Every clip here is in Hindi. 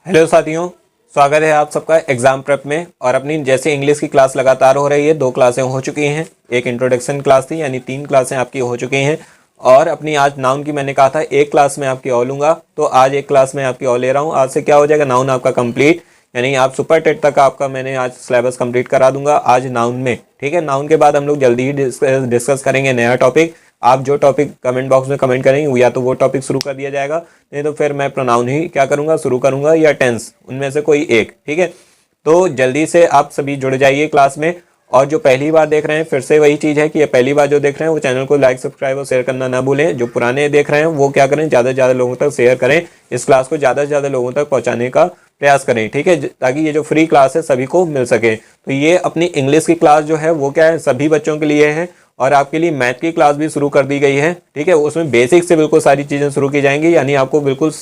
हेलो साथियों, स्वागत है आप सबका एग्जाम प्रेप में। और अपनी जैसे इंग्लिश की क्लास लगातार हो रही है, 2 क्लासें हो चुकी हैं। एक इंट्रोडक्शन क्लास थी, यानी 3 क्लासें आपकी हो चुकी हैं। और अपनी आज नाउन की मैंने कहा था एक क्लास में आपकी और लूँगा, तो आज एक क्लास में आपकी और ले रहा हूँ। आज से क्या हो जाएगा, नाउन आपका कंप्लीट, यानी आप सुपर टेट तक आपका मैंने आज सिलेबस कंप्लीट करा दूंगा आज नाउन में। ठीक है, नाउन के बाद हम लोग जल्दी ही डिस्कस करेंगे नया टॉपिक। आप जो टॉपिक कमेंट बॉक्स में कमेंट करेंगे या तो वो टॉपिक शुरू कर दिया जाएगा, नहीं तो फिर मैं प्रोनाउन ही क्या करूंगा, शुरू करूंगा, या टेंस, उनमें से कोई एक। ठीक है, तो जल्दी से आप सभी जुड़ जाइए क्लास में। और जो पहली बार देख रहे हैं, फिर से वही चीज़ है कि ये पहली बार जो देख रहे हैं वो चैनल को लाइक सब्सक्राइब और शेयर करना ना भूलें। जो पुराने देख रहे हैं वो क्या करें, ज़्यादा से ज़्यादा लोगों तक शेयर करें, इस क्लास को ज़्यादा से ज़्यादा लोगों तक पहुँचाने का प्रयास करें। ठीक है, ताकि ये जो फ्री क्लास है सभी को मिल सके। तो ये अपनी इंग्लिश की क्लास जो है वो क्या है, सभी बच्चों के लिए है। और आपके लिए मैथ की क्लास भी शुरू कर दी गई है। ठीक है, उसमें बेसिक से बिल्कुल सारी चीज़ें शुरू की जाएंगी, यानी आपको बिल्कुल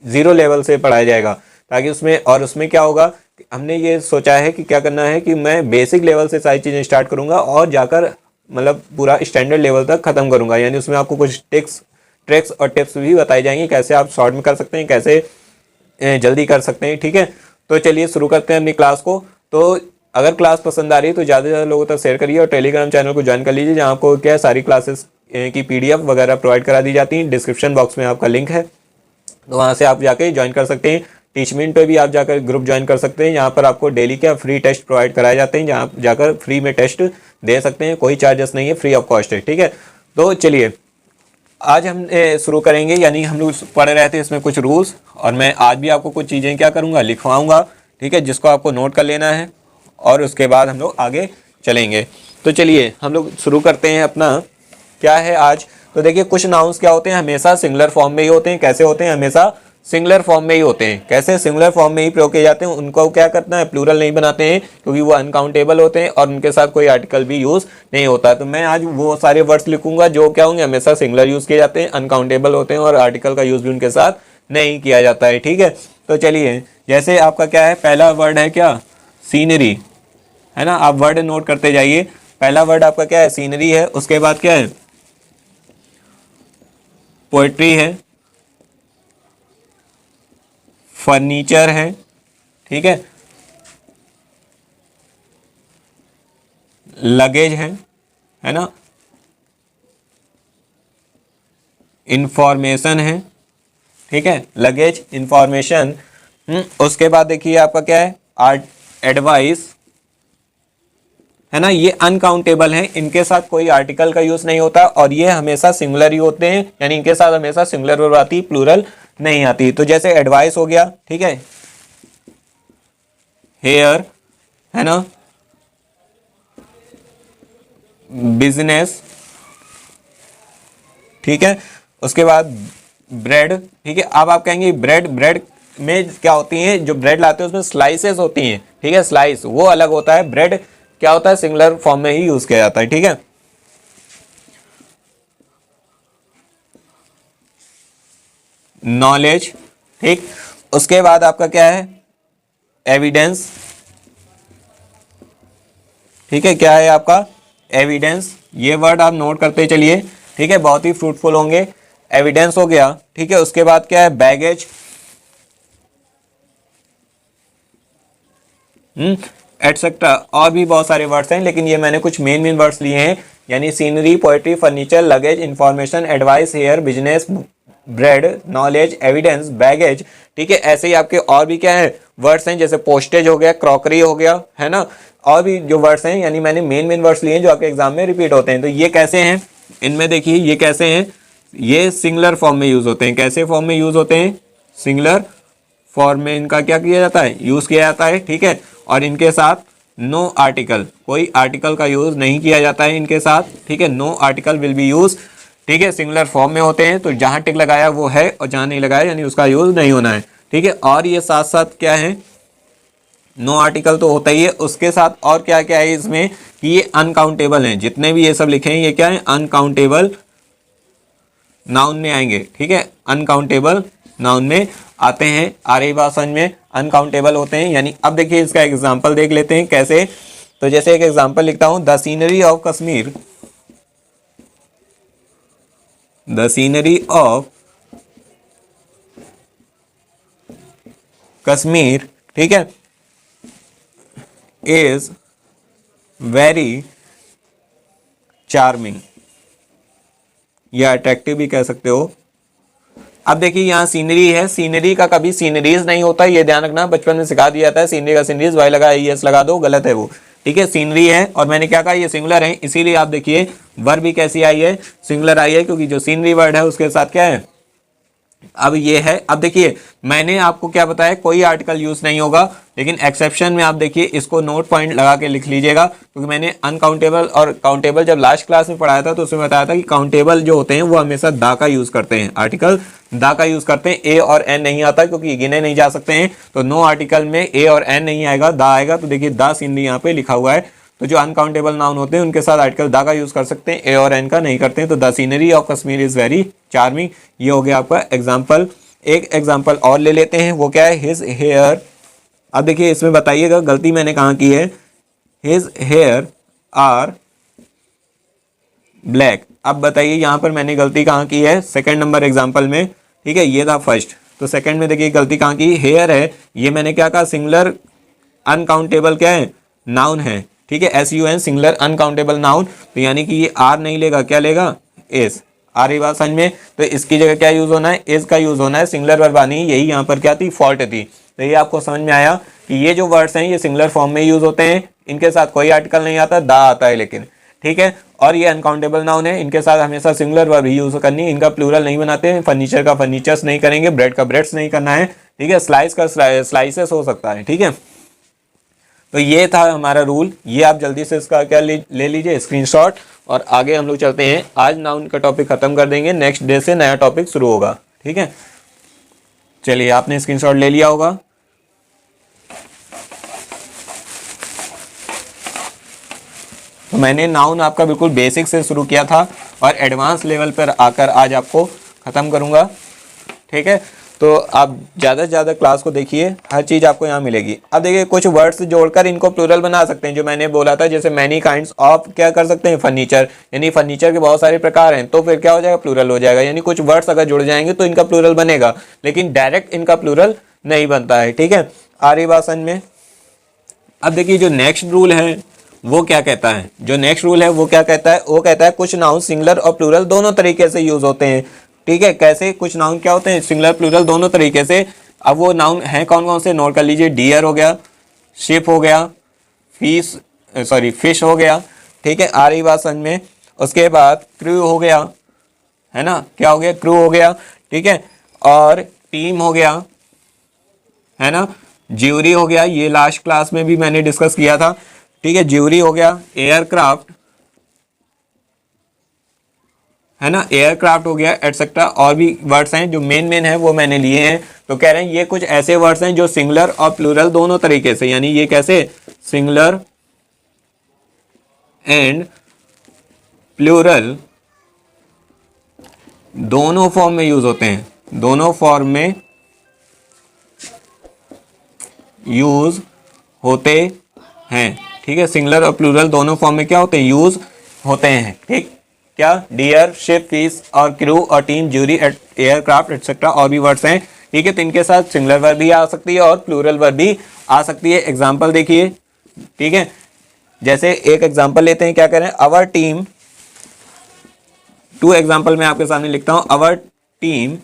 जीरो लेवल से पढ़ाया जाएगा। ताकि उसमें क्या होगा, हमने ये सोचा है कि क्या करना है कि मैं बेसिक लेवल से सारी चीज़ें स्टार्ट करूंगा और जाकर मतलब पूरा स्टैंडर्ड लेवल तक खत्म करूंगा। यानी उसमें आपको कुछ ट्रिक्स और टिप्स भी बताई जाएंगी, कैसे आप शॉर्ट में कर सकते हैं, कैसे जल्दी कर सकते हैं। ठीक है, तो चलिए शुरू करते हैं अपनी क्लास को। तो अगर क्लास पसंद आ रही है तो ज़्यादा से ज़्यादा लोगों तक शेयर करिए और टेलीग्राम चैनल को ज्वाइन कर लीजिए, जहाँ आपको क्या है सारी क्लासेस की PDF वगैरह प्रोवाइड करा दी जाती हैं। डिस्क्रिप्शन बॉक्स में आपका लिंक है, तो वहाँ से आप जाके ज्वाइन कर सकते हैं। टीचमिंट पे भी आप जाकर ग्रुप ज्वाइन कर सकते हैं। यहाँ पर आपको डेली क्या फ्री टेस्ट प्रोवाइड कराए जाते हैं, जहाँ जाकर फ्री में टेस्ट दे सकते हैं, कोई चार्जेस नहीं है, फ्री ऑफ कॉस्ट है। ठीक है, तो चलिए आज हम शुरू करेंगे। यानी हम लोग पढ़ रहे थे इसमें कुछ रूल्स, और मैं आज भी आपको कुछ चीज़ें क्या करूँगा, लिखवाऊँगा। ठीक है, जिसको आपको नोट कर लेना है और उसके बाद हम लोग आगे चलेंगे। तो चलिए हम लोग शुरू करते हैं अपना क्या है आज। तो देखिए कुछ नाउन्स क्या होते हैं, हमेशा सिंगुलर फॉर्म में ही होते हैं। कैसे होते हैं, हमेशा सिंगुलर फॉर्म में ही होते हैं। कैसे, सिंगुलर फॉर्म में ही प्रयोग किए जाते हैं। उनको क्या करना है, प्लूरल नहीं बनाते हैं, क्योंकि वो अनकाउंटेबल होते हैं और उनके साथ कोई आर्टिकल भी यूज नहीं होता। तो मैं आज वो सारे वर्ड्स लिखूंगा जो क्या होंगे, हमेशा सिंगुलर यूज किए जाते हैं, अनकाउंटेबल होते हैं और आर्टिकल का यूज भी उनके साथ नहीं किया जाता है। ठीक है, तो चलिए जैसे आपका क्या है, पहला वर्ड है क्या, सीनरी, है ना। आप वर्ड नोट करते जाइए। पहला वर्ड आपका क्या है, सीनरी है। उसके बाद क्या है, पोएट्री है, फर्नीचर है। ठीक है, लगेज है ना, इंफॉर्मेशन है। ठीक है, लगेज, इंफॉर्मेशन। उसके बाद देखिए आपका क्या है, आर्ट, एडवाइस, है ना। ये अनकाउंटेबल है, इनके साथ कोई आर्टिकल का यूज नहीं होता और ये हमेशा सिंगुलर ही होते हैं, यानी इनके साथ हमेशा सिंगुलर वर्ब आती, प्लूरल नहीं आती। तो जैसे एडवाइस हो गया, ठीक है, हेयर, है ना, बिजनेस। ठीक है, उसके बाद ब्रेड। ठीक है, अब आप कहेंगे ब्रेड, ब्रेड में क्या होती है, जो ब्रेड लाते हैं उसमें स्लाइसेस होती हैं। ठीक है, स्लाइस वो अलग होता है, ब्रेड क्या होता है, सिंगुलर फॉर्म में ही यूज किया जाता है। ठीक है, नॉलेज। ठीक, उसके बाद आपका क्या है, एविडेंस। ठीक है, क्या है आपका, एविडेंस। ये वर्ड आप नोट करते चलिए। ठीक है, बहुत ही फ्रूटफुल होंगे। एविडेंस हो गया। ठीक है, उसके बाद क्या है, बैगेज, एटसेट्रा। और भी बहुत सारे वर्ड्स हैं, लेकिन ये मैंने कुछ मेन वर्ड्स लिए हैं, यानी scenery, poetry, furniture, luggage, information, advice, hair, business, bread, knowledge, evidence, baggage. ठीक है, ऐसे ही आपके और भी क्या है वर्ड्स हैं, जैसे पोस्टेज हो गया, क्रॉकरी हो गया, है ना। और भी जो वर्ड्स हैं, यानी मैंने मेन वर्ड्स लिए हैं जो आपके एग्जाम में रिपीट होते हैं। तो ये कैसे हैं, इनमें देखिए ये कैसे हैं, ये सिंगुलर फॉर्म में यूज होते हैं। कैसे फॉर्म में यूज होते हैं, सिंगुलर फॉर्म में इनका क्या किया जाता है, यूज किया जाता है। ठीक है, और इनके साथ नो आर्टिकल, कोई आर्टिकल का यूज नहीं किया जाता है इनके साथ। ठीक है, no article will be use. ठीक है, सिंगुलर फॉर्म में होते हैं, तो जहां टिक लगाया वो है और जहां नहीं लगाया यानी उसका यूज नहीं होना है। ठीक है, और ये साथ साथ क्या है, नो आर्टिकल तो होता ही है, उसके साथ और क्या क्या है इसमें कि ये अनकाउंटेबल हैं। जितने भी ये सब लिखे हैं ये क्या है, अनकाउंटेबल नाउन में आएंगे। ठीक है, अनकाउंटेबल नाउन में आते हैं। आ रही बात समझ में, अनकाउंटेबल होते हैं। यानी अब देखिए इसका एग्जांपल देख लेते हैं कैसे। तो जैसे एक एग्जांपल लिखता हूं, the scenery of Kashmir, the scenery of Kashmir, ठीक है, इज वेरी चार्मिंग, या अट्रैक्टिव भी कह सकते हो। अब देखिए यहाँ सीनरी है, सीनरी का कभी सीनरीज नहीं होता, ये ध्यान रखना, बचपन में सिखा दिया जाता है सीनरी का सीनरीज, वाई लगा एस लगा दो, गलत है वो, ठीक है। सीनरी है और मैंने क्या कहा, ये सिंगुलर है, इसीलिए आप देखिए वर्ब भी कैसी आई है, सिंगुलर आई है, क्योंकि जो सीनरी वर्ड है उसके साथ क्या है, अब ये है। अब देखिए मैंने आपको क्या बताया, कोई आर्टिकल यूज नहीं होगा, लेकिन एक्सेप्शन में आप देखिए इसको नोट पॉइंट लगा के लिख लीजिएगा, क्योंकि मैंने अनकाउंटेबल और काउंटेबल जब लास्ट क्लास में पढ़ाया था तो उसमें बताया था कि काउंटेबल जो होते हैं वो हमेशा दा का यूज करते हैं, आर्टिकल दा का यूज करते हैं, ए और एन नहीं आता क्योंकि गिने नहीं जा सकते हैं, तो नो आर्टिकल में ए और एन नहीं आएगा, दा आएगा। तो देखिए दा सीनरी यहाँ पे लिखा हुआ है, तो जो अनकाउंटेबल नाउन होते हैं उनके साथ आर्टिकल दा का यूज कर सकते हैं, ए और एन का नहीं करते हैं। तो the scenery of Kashmir is very charming, ये हो गया आपका एग्जाम्पल। एक एग्जाम्पल और ले लेते हैं, वो क्या है, हिज हेयर। अब देखिए इसमें बताइएगा गलती मैंने कहाँ की है, हिज हेयर आर ब्लैक। अब बताइए यहाँ पर मैंने गलती कहाँ की है, सेकंड नंबर एग्जाम्पल में, ठीक है, ये था फर्स्ट, तो सेकंड में देखिए गलती कहाँ की, हेयर है, ये मैंने क्या कहा, सिंगुलर अनकाउंटेबल क्या है, नाउन है, ठीक है, SUN सिंगुलर अनकाउंटेबल नाउन, तो यानी कि ये आर नहीं लेगा, क्या लेगा, एस। आ रही बात समझ में, तो इसकी जगह क्या यूज होना है, एस का यूज होना है, सिंगुलर वर्ब आनी, यही यहाँ पर क्या थी, फॉल्ट थी। तो ये आपको समझ में आया कि ये जो वर्ड्स हैं ये सिंगुलर फॉर्म में यूज होते हैं, इनके साथ कोई आर्टिकल नहीं आता, दा आता है लेकिन, ठीक है, और ये अनकाउंटेबल नाउन है, इनके साथ हमेशा सिंगुलर वर्ब ही यूज करनी है, इनका प्लूरल नहीं बनाते हैं, फर्नीचर का फर्नीचर्स नहीं करेंगे, ब्रेड का ब्रेड्स नहीं करना है, ठीक है, स्लाइस का स्लाइसेस हो सकता है, ठीक है। तो ये था हमारा रूल, ये आप जल्दी से इसका क्या ले लीजिए स्क्रीनशॉट, और आगे हम लोग चलते हैं। आज नाउन का टॉपिक खत्म कर देंगे, नेक्स्ट डे से नया टॉपिक शुरू होगा, ठीक है। चलिए आपने स्क्रीनशॉट ले लिया होगा। तो मैंने नाउन आपका बिल्कुल बेसिक से शुरू किया था और एडवांस लेवल पर आकर आज आपको खत्म करूंगा, ठीक है। तो आप ज़्यादा से ज़्यादा क्लास को देखिए, हर चीज़ आपको यहाँ मिलेगी। अब देखिए कुछ वर्ड्स जोड़कर इनको प्लूरल बना सकते हैं, जो मैंने बोला था, जैसे मैनी काइंड्स ऑफ क्या कर सकते हैं, फर्नीचर, यानी फर्नीचर के बहुत सारे प्रकार हैं, तो फिर क्या हो जाएगा, प्लूरल हो जाएगा, यानी कुछ वर्ड्स अगर जुड़ जाएंगे तो इनका प्लूरल बनेगा, लेकिन डायरेक्ट इनका प्लूरल नहीं बनता है, ठीक है। आ रही बात समझ में। अब देखिए जो नेक्स्ट रूल है वो क्या कहता है, जो नेक्स्ट रूल है वो क्या कहता है, वो कहता है कुछ नाउन सिंगुलर और प्लूरल दोनों तरीके से यूज होते हैं, ठीक है। कैसे, कुछ नाउन क्या होते हैं, सिंगुलर प्लूरल दोनों तरीके से। अब वो नाउन हैं कौन कौन से, नोट कर लीजिए, डियर हो गया, शिप हो गया, फिश हो गया, ठीक है, आ रही बात समझ में। उसके बाद क्रू हो गया, है ना, क्या हो गया, क्रू हो गया, ठीक है, और टीम हो गया, है ना, ज्यूरी हो गया, ये लास्ट क्लास में भी मैंने डिस्कस किया था, ठीक है, ज्यूरी हो गया, एयरक्राफ्ट, है ना, एयरक्राफ्ट हो गया, एटसेट्रा, और भी वर्ड्स हैं जो मेन है वो मैंने लिए हैं। तो कह रहे हैं ये कुछ ऐसे वर्ड्स हैं जो सिंगुलर और प्लूरल दोनों तरीके से, यानी ये कैसे, सिंगुलर एंड प्लूरल दोनों फॉर्म में यूज होते हैं, दोनों फॉर्म में यूज होते हैं, ठीक है, सिंगुलर और प्लूरल दोनों फॉर्म में क्या होते हैं, यूज होते हैं, ठीक, क्या, डियर, शिप, फिश और क्रू और टीम, ज्यूरी, एयरक्राफ्ट एटसेट्रा, और भी वर्ड्स हैं, ठीक है। तो इनके साथ सिंगुलर वर्ब भी आ सकती है और प्लूरल वर्ब भी आ सकती है। एग्जांपल देखिए, ठीक है, जैसे एक एग्जांपल लेते हैं, क्या करें, अवर टीम, 2 एग्जांपल मैं आपके सामने लिखता हूं, our team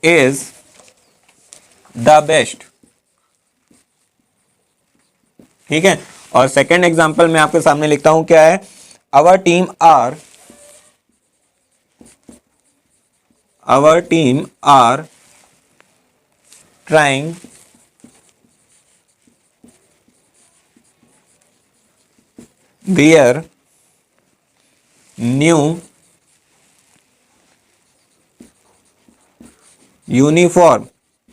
is the best, ठीक है। और सेकेंड एग्जाम्पल मैं आपके सामने लिखता हूं, क्या है, our team are trying their new uniform,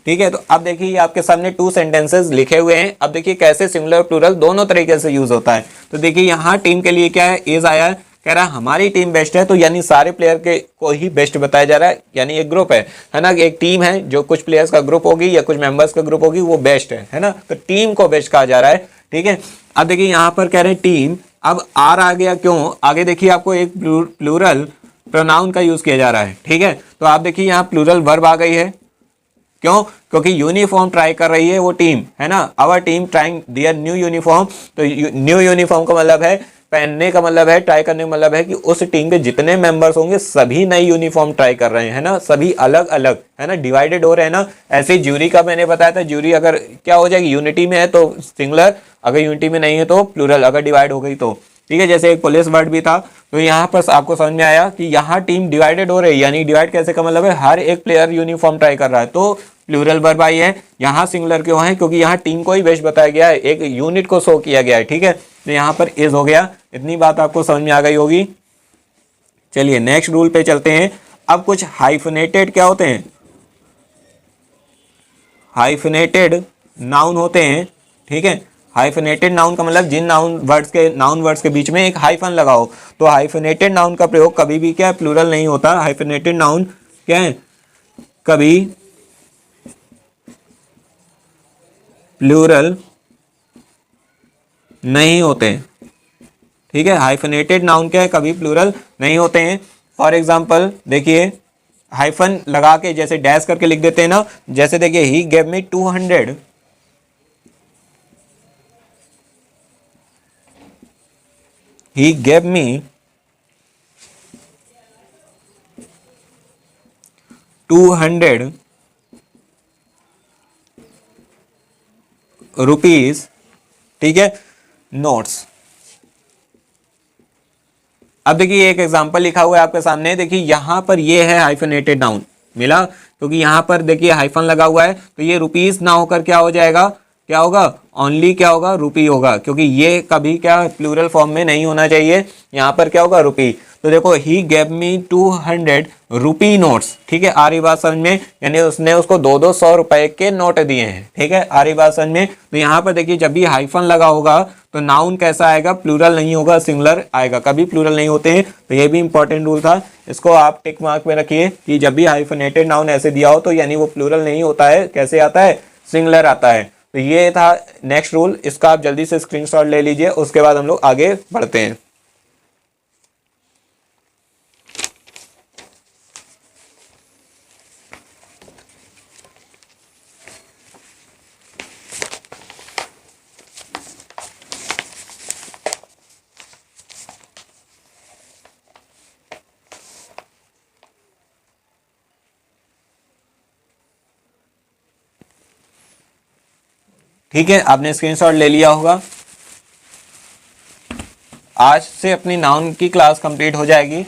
ठीक है। तो अब देखिए आपके सामने 2 सेंटेंसेस लिखे हुए हैं। अब देखिए कैसे सिंगुलर प्लूरल दोनों तरीके से यूज होता है। तो देखिए यहाँ टीम के लिए क्या है, इज आया है, कह रहा है हमारी टीम बेस्ट है, तो यानी सारे प्लेयर के को ही बेस्ट बताया जा रहा है, यानी एक ग्रुप है ना, एक टीम है, जो कुछ प्लेयर्स का ग्रुप होगी या कुछ मेंबर्स का ग्रुप होगी वो बेस्ट है ना, तो टीम को बेस्ट कहा जा रहा है, ठीक है। अब देखिए यहाँ पर कह रहे हैं टीम, अब आर आ गया, क्यों, आगे देखिए आपको एक प्लूरल प्रोनाउन का यूज किया जा रहा है। ठीक है, तो आप देखिए यहाँ प्लूरल वर्ब आ गई है। क्यों? क्योंकि यूनिफॉर्म ट्राई कर रही है वो टीम, है ना, our team trying their new uniform. तो न्यू यूनिफॉर्म का मतलब है, पहनने का मतलब है, ट्राई करने का मतलब है कि उस टीम के जितने मेंबर्स होंगे सभी नई यूनिफॉर्म ट्राई कर रहे हैं, है ना, सभी अलग अलग, है ना, डिवाइडेड हो रहे हैं ना। ऐसे ज्यूरी का मैंने बताया था, ज्यूरी अगर क्या हो जाएगी, यूनिटी में है तो सिंगुलर, अगर यूनिटी में नहीं है तो प्लूरल, अगर डिवाइड हो गई तो। ठीक है, जैसे एक पुलिस वर्ड भी था, तो यहाँ पर आपको समझ में आया कि यहाँ टीम डिवाइडेड हो रही है, यानी डिवाइड कैसे का मतलब है हर एक प्लेयर यूनिफॉर्म ट्राई कर रहा है, तो प्लूरल वर्ब आई है। यहाँ सिंगुलर क्यों है? क्योंकि यहाँ टीम को ही बेस्ट बताया गया है, एक यूनिट को शो किया गया है। ठीक है, तो यहाँ पर इज हो गया। इतनी बात आपको समझ में आ गई होगी। चलिए नेक्स्ट रूल पे चलते हैं। अब कुछ हाइफनेटेड क्या होते हैं, हाइफनेटेड नाउन होते हैं। ठीक है, हाइफनेटेड नाउन का मतलब जिन नाउन वर्ड्स के बीच में एक हाइफन लगा हो। तो हाइफनेटेड नाउन का प्रयोग कभी भी क्या है, प्लूरल नहीं होता। हाइफनेटेड नाउन क्या है, कभी प्लूरल नहीं होते। ठीक है, हाइफनेटेड नाउन क्या है, कभी प्लूरल नहीं होते हैं। फॉर एग्जाम्पल देखिए, हाइफन लगा के जैसे डैश करके लिख देते हैं ना, जैसे देखिए he gave me 200, he gave me 200 rupees. ठीक है, नोट्स। अब देखिए एक एग्जांपल लिखा हुआ है आपके सामने, देखिए यहां पर ये है हाइफनेटेड नाउन मिला, क्योंकि यहां पर देखिए हाइफन लगा हुआ है, तो ये रुपीज ना होकर क्या हो जाएगा, क्या होगा, ओनली क्या होगा, रुपी होगा, क्योंकि ये कभी क्या प्लूरल फॉर्म में नहीं होना चाहिए। यहाँ पर क्या होगा, रुपी। तो देखो he gave me 200 rupee notes. ठीक है, आ रही बात समझ में, यानी उसने उसको 200 रुपए के नोट दिए हैं। ठीक है, आ रही बात समझ में। तो यहाँ पर देखिए जब भी हाइफन लगा होगा तो नाउन कैसा आएगा, प्लूरल नहीं होगा, सिंगुलर आएगा, कभी प्लूरल नहीं होते हैं। तो ये भी इंपॉर्टेंट रूल था, इसको आप टिक मार्क में रखिए कि जब भी हाइफनेटेड नाउन ऐसे दिया हो तो यानी वो प्लूरल नहीं होता है, कैसे आता है, सिंगुलर आता है। तो ये था नेक्स्ट रूल, इसका आप जल्दी से स्क्रीनशॉट ले लीजिए, उसके बाद हम लोग आगे बढ़ते हैं। ठीक है, आपने स्क्रीनशॉट ले लिया होगा। आज से अपनी नाउन की क्लास कंप्लीट हो जाएगी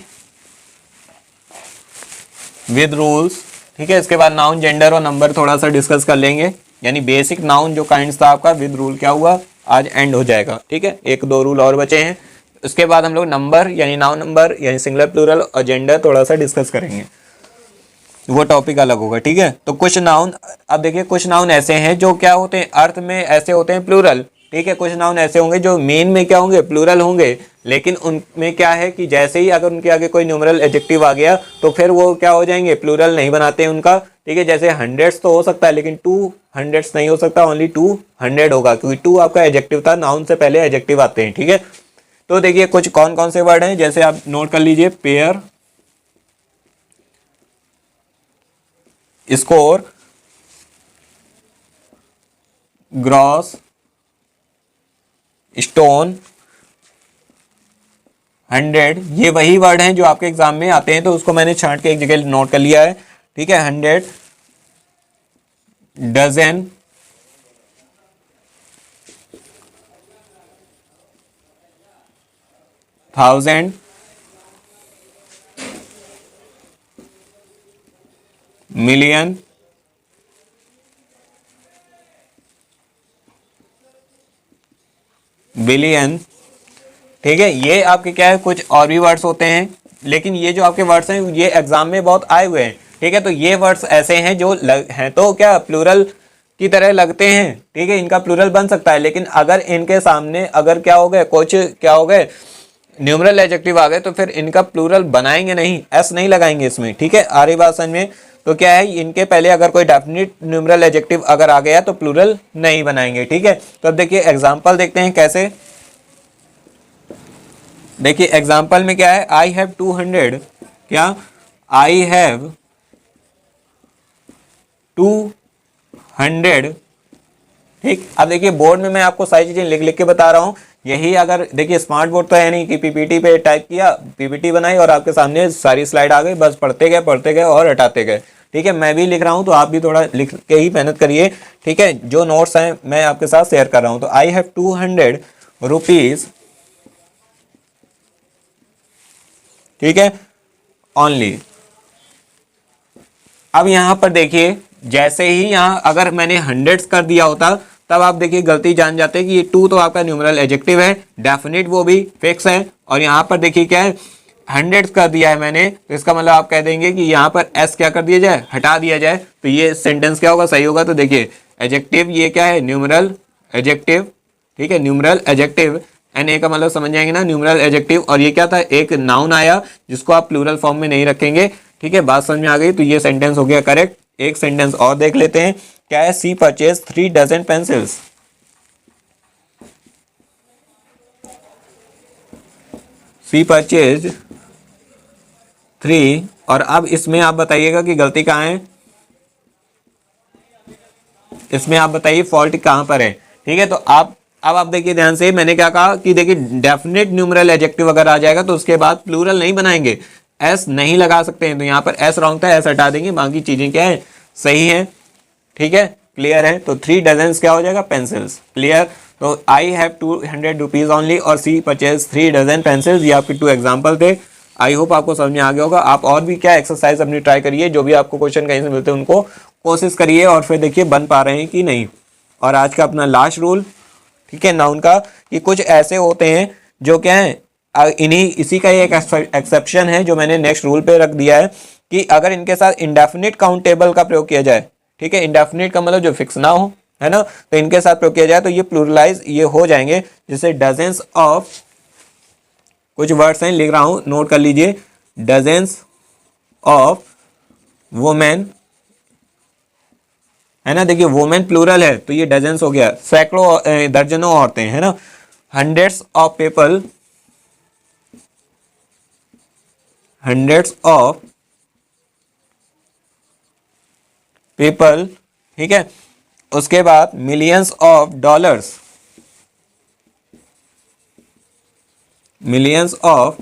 विद रूल्स। ठीक है, इसके बाद नाउन, जेंडर और नंबर थोड़ा सा डिस्कस कर लेंगे, यानी बेसिक नाउन जो काइंड्स था आपका विद रूल क्या हुआ, आज एंड हो जाएगा। ठीक है, एक दो रूल और बचे हैं, उसके बाद हम लोग नंबर यानी नाउन नंबर यानी सिंगुलर प्लूरल और जेंडर थोड़ा सा डिस्कस करेंगे, वो टॉपिक अलग होगा। ठीक है, तो कुछ नाउन, अब देखिए कुछ नाउन ऐसे हैं जो क्या होते हैं, अर्थ में ऐसे होते हैं प्लूरल। ठीक है, कुछ नाउन ऐसे होंगे जो मेन में क्या होंगे, प्लूरल होंगे, लेकिन उनमें क्या है कि जैसे ही अगर उनके आगे कोई न्यूमरल एडजेक्टिव आ गया तो फिर वो क्या हो जाएंगे, प्लूरल नहीं बनाते हैं उनका। ठीक है, जैसे हंड्रेड्स तो हो सकता है लेकिन 200 नहीं हो सकता, ओनली 200 होगा, क्योंकि 2 आपका एडजेक्टिव था, नाउन से पहले एडजेक्टिव आते हैं। ठीक है, तो देखिए कुछ कौन कौन से वर्ड हैं, जैसे आप नोट कर लीजिए, पेयर, स्कोर, ग्रॉस, स्टोन, 100, ये वही वर्ड हैं जो आपके एग्जाम में आते हैं, तो उसको मैंने छांट के एक जगह नोट कर लिया है। ठीक है, 100, डजन, थाउजेंड, मिलियन, बिलियन। ठीक है, ये आपके क्या है, कुछ और भी वर्ड्स होते हैं, लेकिन ये जो आपके वर्ड्स हैं ये एग्जाम में बहुत आए हुए हैं। ठीक है, तो ये वर्ड्स ऐसे हैं जो हैं तो क्या प्लूरल की तरह लगते हैं। ठीक है, इनका प्लूरल बन सकता है, लेकिन अगर इनके सामने अगर क्या हो गए, कुछ क्या हो गए, न्यूमरल एडजेक्टिव आ गए, तो फिर इनका प्लूरल बनाएंगे नहीं, एस नहीं लगाएंगे इसमें। ठीक है, आ रही बात समझ में। तो क्या है, इनके पहले अगर कोई डेफिनिट न्यूमरल एडजेक्टिव अगर आ गया तो प्लूरल नहीं बनाएंगे। ठीक है, तो अब देखिए एग्जाम्पल देखते हैं कैसे। देखिए एग्जाम्पल में क्या है, आई हैव 200, क्या, आई हैव 200। ठीक, अब देखिए बोर्ड में मैं आपको सारी चीजें लिख लिख के बता रहा हूँ। यही अगर देखिए स्मार्ट बोर्ड तो है नहीं कि पीपीटी पे टाइप किया, पीपीटी बनाई और आपके सामने सारी स्लाइड आ गई, बस पढ़ते गए और हटाते गए। ठीक है, मैं भी लिख रहा हूँ तो आप भी थोड़ा लिख के ही मेहनत करिए। ठीक है, जो नोट्स हैं मैं आपके साथ शेयर कर रहा हूँ। तो आई हैव 200 रुपीज, ठीक है, ओनली। अब यहां पर देखिए, जैसे ही यहां अगर मैंने हंड्रेड्स कर दिया होता तब आप देखिए गलती जान जाते कि ये टू तो आपका न्यूमरल एडजेक्टिव है, डेफिनेट वो भी फिक्स है, और यहां पर देखिए क्या है, हंड्रेड्स कर दिया है मैंने, तो इसका मतलब आप कह देंगे कि यहां पर एस क्या कर दिया जाए, हटा दिया जाए, तो ये सेंटेंस क्या होगा, सही होगा। तो देखिए एडजेक्टिव ये क्या है, न्यूमरल एडजेक्टिव। ठीक है, न्यूमरल एडजेक्टिव, एन ए का मतलब समझ जाएंगे ना, न्यूमरल एडजेक्टिव। और ये क्या था, एक नाउन आया जिसको आप प्लूरल फॉर्म में नहीं रखेंगे। ठीक है, बात समझ में आ गई। तो ये सेंटेंस हो गया करेक्ट। एक सेंटेंस और देख लेते हैं, क्या है, she purchase 3 dozen pencils. She purchase 3, और अब इसमें आप बताइएगा कि गलती कहाँ है, इसमें आप बताइए फॉल्ट कहां पर है। ठीक है, तो अब आप देखिए ध्यान से, मैंने क्या कहा कि देखिए डेफिनेट न्यूमरल एडजेक्टिव अगर आ जाएगा तो उसके बाद प्लूरल नहीं बनाएंगे, एस नहीं लगा सकते हैं। तो यहां पर एस रॉन्ग था, एस हटा देंगे, बाकी चीजें क्या है, सही है। ठीक है, क्लियर है। तो 3 डजन क्या हो जाएगा, पेंसिल्स। क्लियर। तो आई हैव 200 रुपीज ओनली और सी परचेज 3 डजन पेंसिल्स। ये आपके 2 एग्जाम्पल थे। आई होप आपको समझ में आ गया होगा। आप और भी क्या एक्सरसाइज अपनी ट्राई करिए, जो भी आपको क्वेश्चन कहीं से मिलते हैं उनको कोशिश करिए, और फिर देखिए बन पा रहे हैं कि नहीं। और आज का अपना लास्ट रूल, ठीक है, नाउन का, कि कुछ ऐसे होते हैं जो क्या है, इसी का एक एक्सेप्शन है जो मैंने नेक्स्ट रूल पे रख दिया है, कि अगर इनके साथ इंडेफिनिट काउंटेबल का प्रयोग किया जाए, ठीक है, इंडेफिनिट का मतलब जो फिक्स ना हो, है ना, तो इनके साथ प्रयोग किया जाए तो ये प्लूरलाइज ये हो जाएंगे। जैसे डजन्स ऑफ, कुछ वर्ड्स हैं लिख रहा हूं, नोट कर लीजिए, डजन्स ऑफ वुमेन, है ना, देखिए वुमेन प्लूरल है तो ये डजन्स हो गया, सैकड़ों दर्जनों औरतें, है ना, hundreds of people, hundreds of people, ठीक है, उसके बाद millions of dollars, millions of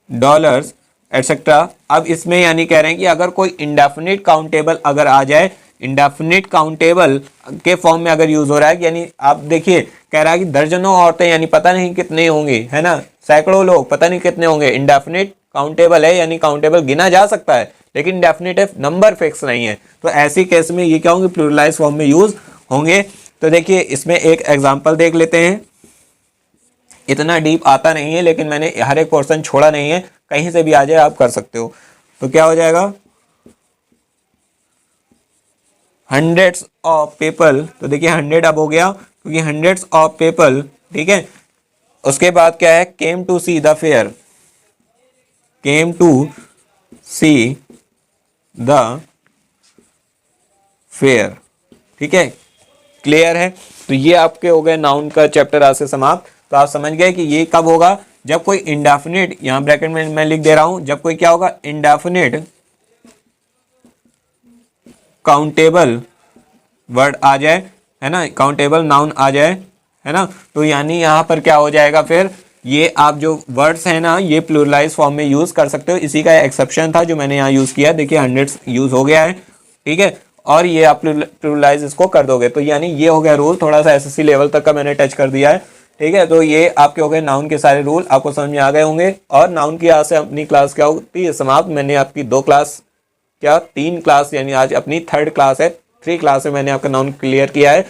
dollars etcetera. अब इसमें यानी कह रहे हैं कि अगर कोई इंडेफिनिट काउंटेबल अगर आ जाए, इंडेफिनिट काउंटेबल के फॉर्म में अगर यूज हो रहा है, यानी आप देखिए कह रहा है कि दर्जनों औरतें, यानी पता नहीं कितने होंगे, है ना, सैकड़ों लोग, पता नहीं कितने होंगे। इंडेफिनिट काउंटेबल है, यानी काउंटेबल गिना जा सकता है, लेकिन डेफिनेटिव नंबर फिक्स नहीं है। तो ऐसी केस में ये क्या होंगे, प्लूरलाइज फॉर्म में यूज होंगे। तो देखिए इसमें एक एग्जांपल देख लेते हैं। इतना डीप आता नहीं है, लेकिन मैंने हर एक पोर्शन छोड़ा नहीं है, कहीं से भी आ जाए आप कर सकते हो। तो क्या हो जाएगा, हंड्रेड्स ऑफ पीपल, तो देखिए 100 अब हो गया क्योंकि हंड्रेड्स ऑफ पीपल, ठीक है। उसके बाद क्या है, came to see the fair, came to see the fair, ठीक है, क्लियर है। तो ये आपके हो गए नाउन का चैप्टर आज से समाप्त। तो आप समझ गए कि ये कब होगा, जब कोई इंडेफिनिट, यहां ब्रैकेट में मैं लिख दे रहा हूं, जब कोई क्या होगा, इंडेफिनिट काउंटेबल वर्ड आ जाए, है ना, काउंटेबल नाउन आ जाए, है ना, तो यानी यहां पर क्या हो जाएगा, फिर ये आप जो वर्ड्स हैं ना, ये प्लूरलाइज फॉर्म में यूज कर सकते हो। इसी का एक्सेप्शन था जो मैंने यहाँ यूज किया, देखिए हंड्रेड्स यूज हो गया है, ठीक है, और ये आप प्लूरलाइज इसको कर दोगे। तो यानी ये हो गया रूल, थोड़ा सा एसएससी लेवल तक का मैंने टच कर दिया है, ठीक है। तो ये आपके हो गए नाउन के सारे रूल, आपको समझ में आ गए होंगे। और नाउन की आज से अपनी क्लास क्या होती है समाप्त। मैंने आपकी 2 क्लास, क्या 3 क्लास, यानी आज अपनी 3rd क्लास है, 3 क्लास में मैंने आपका नाउन क्लियर किया है।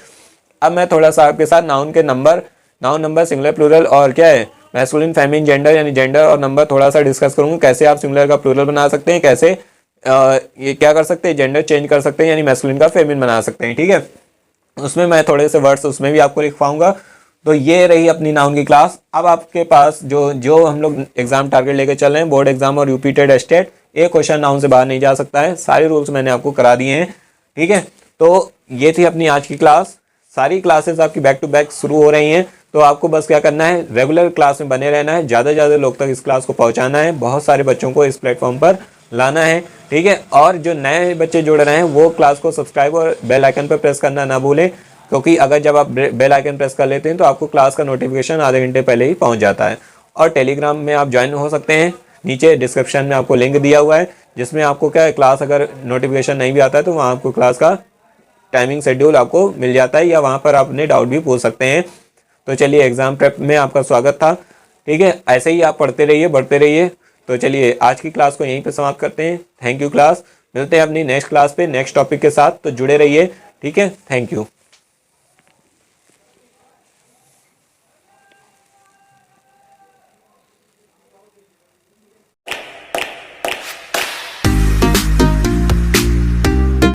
अब मैं थोड़ा सा आपके साथ नाउन के number, noun number, singular plural और क्या है मैस्कुलिन फेमिनिन जेंडर, यानी जेंडर और नंबर थोड़ा सा डिस्कस करूंगा। कैसे आप सिंगुलर का प्लूरल बना सकते हैं, कैसे ये क्या कर सकते हैं, जेंडर चेंज कर सकते हैं, यानी मैस्कुलिन का फेमिनिन बना सकते हैं, ठीक है। उसमें मैं थोड़े से वर्ड्स उसमें भी आपको लिखवाऊंगा। तो ये रही अपनी नाउन की क्लास। अब आपके पास जो हम लोग एग्जाम टारगेट लेके चल रहे हैं, बोर्ड एग्जाम और यूपी टेट स्टेट, एक क्वेश्चन नाउन से बाहर नहीं जा सकता है। सारे रूल्स मैंने आपको करा दिए हैं, ठीक है। तो ये थी अपनी आज की क्लास। सारी क्लासेस आपकी बैक टू बैक शुरू हो रही हैं। तो आपको बस क्या करना है, रेगुलर क्लास में बने रहना है, ज़्यादा से ज़्यादा लोग तक इस क्लास को पहुंचाना है, बहुत सारे बच्चों को इस प्लेटफॉर्म पर लाना है, ठीक है। और जो नए बच्चे जुड़ रहे हैं वो क्लास को सब्सक्राइब और बेल आइकन पर प्रेस करना ना भूलें, क्योंकि अगर जब आप बेल आइकन प्रेस कर लेते हैं तो आपको क्लास का नोटिफिकेशन आधे घंटे पहले ही पहुंच जाता है। और टेलीग्राम में आप ज्वाइन हो सकते हैं, नीचे डिस्क्रिप्शन में आपको लिंक दिया हुआ है, जिसमें आपको क्या है, क्लास अगर नोटिफिकेशन नहीं भी आता है तो वहाँ आपको क्लास का टाइमिंग शेड्यूल आपको मिल जाता है, या वहाँ पर आप अपने डाउट भी पूछ सकते हैं। तो चलिए, एग्जाम प्रेप में आपका स्वागत था, ठीक है। ऐसे ही आप पढ़ते रहिए, बढ़ते रहिए। तो चलिए, आज की क्लास को यहीं पे समाप्त करते हैं। थैंक यू क्लास, मिलते हैं अपनी नेक्स्ट क्लास पे नेक्स्ट टॉपिक के साथ, तो जुड़े रहिए, ठीक है। Thank you.